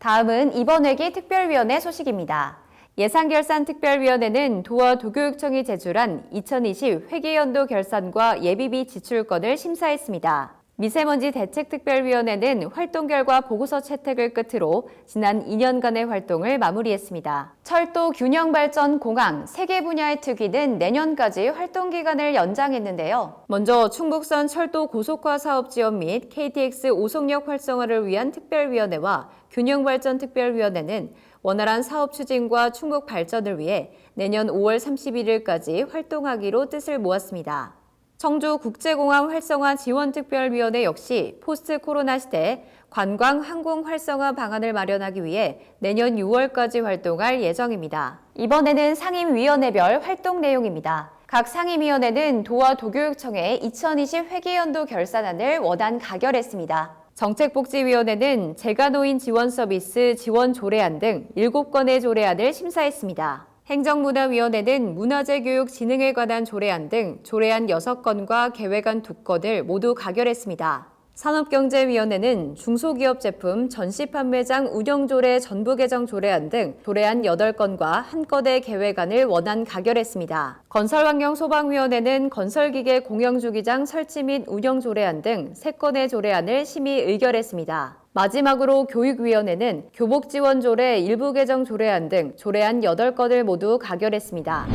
다음은 이번 회기 특별위원회 소식입니다. 예산결산특별위원회는 도와 도교육청이 제출한 2020 회계연도 결산과 예비비 지출건을 심사했습니다. 미세먼지 대책특별위원회는 활동 결과 보고서 채택을 끝으로 지난 2년간의 활동을 마무리했습니다. 철도 균형발전 공항 3개 분야의 특위는 내년까지 활동 기간을 연장했는데요. 먼저 충북선 철도 고속화 사업 지원 및 KTX 오송역 활성화를 위한 특별위원회와 균형발전 특별위원회는 원활한 사업 추진과 충북 발전을 위해 내년 5월 31일까지 활동하기로 뜻을 모았습니다. 청주국제공항 활성화 지원특별위원회 역시 포스트 코로나 시대 관광 항공 활성화 방안을 마련하기 위해 내년 6월까지 활동할 예정입니다. 이번에는 상임위원회별 활동 내용입니다. 각 상임위원회는 도와 도교육청의 2020 회계연도 결산안을 원안 가결했습니다. 정책복지위원회는 재가노인 지원 서비스 지원 조례안 등 7건의 조례안을 심사했습니다. 행정문화위원회는 문화재 교육 진흥에 관한 조례안 등 조례안 6건과 계획안 2건을 모두 가결했습니다. 산업경제위원회는 중소기업 제품 전시 판매장 운영조례 전부 개정 조례안 등 조례안 8건과 1건의 계획안을 원안 가결했습니다. 건설환경소방위원회는 건설기계 공영주기장 설치 및 운영 조례안 등 3건의 조례안을 심의 의결했습니다. 마지막으로 교육위원회는 교복지원조례 일부 개정 조례안 등 조례안 8건을 모두 가결했습니다.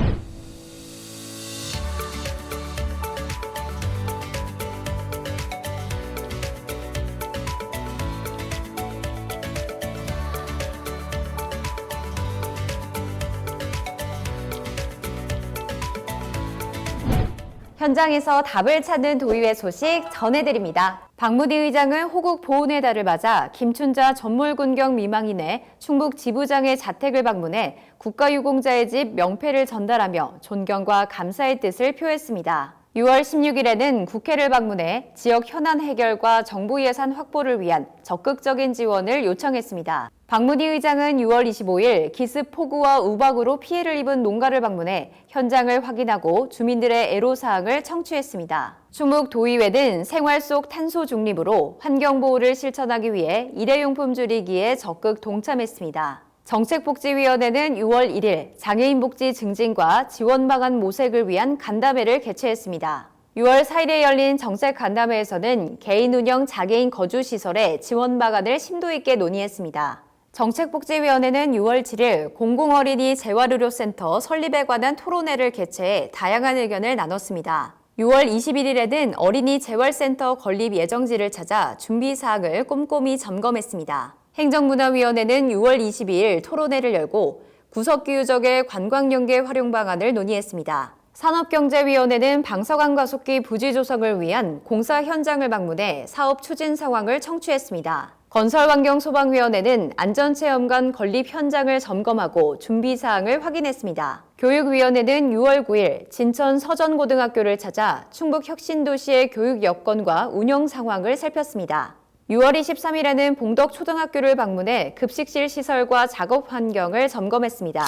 현장에서 답을 찾는 도의회 소식 전해드립니다. 박무디 의장은 호국 보훈의 달을 맞아 김춘자 전몰군경 미망인의 충북 지부장의 자택을 방문해 국가유공자의 집 명패를 전달하며 존경과 감사의 뜻을 표했습니다. 6월 16일에는 국회를 방문해 지역 현안 해결과 정부 예산 확보를 위한 적극적인 지원을 요청했습니다. 박무디 의장은 6월 25일 기습 폭우와 우박으로 피해를 입은 농가를 방문해 현장을 확인하고 주민들의 애로사항을 청취했습니다. 충북도의회는 생활 속 탄소 중립으로 환경보호를 실천하기 위해 일회용품 줄이기에 적극 동참했습니다. 정책복지위원회는 6월 1일 장애인 복지 증진과 지원 방안 모색을 위한 간담회를 개최했습니다. 6월 4일에 열린 정책 간담회에서는 개인 운영 장애인 거주시설의 지원 방안을 심도 있게 논의했습니다. 정책복지위원회는 6월 7일 공공어린이 재활의료센터 설립에 관한 토론회를 개최해 다양한 의견을 나눴습니다. 6월 21일에는 어린이 재활센터 건립 예정지를 찾아 준비 사항을 꼼꼼히 점검했습니다. 행정문화위원회는 6월 22일 토론회를 열고 구석기유적의 관광연계 활용 방안을 논의했습니다. 산업경제위원회는 방서강 가속기 부지 조성을 위한 공사 현장을 방문해 사업 추진 상황을 청취했습니다. 건설환경소방위원회는 안전체험관 건립 현장을 점검하고 준비 사항을 확인했습니다. 교육위원회는 6월 9일 진천 서전고등학교를 찾아 충북혁신도시의 교육 여건과 운영 상황을 살폈습니다. 6월 23일에는 봉덕초등학교를 방문해 급식실 시설과 작업 환경을 점검했습니다.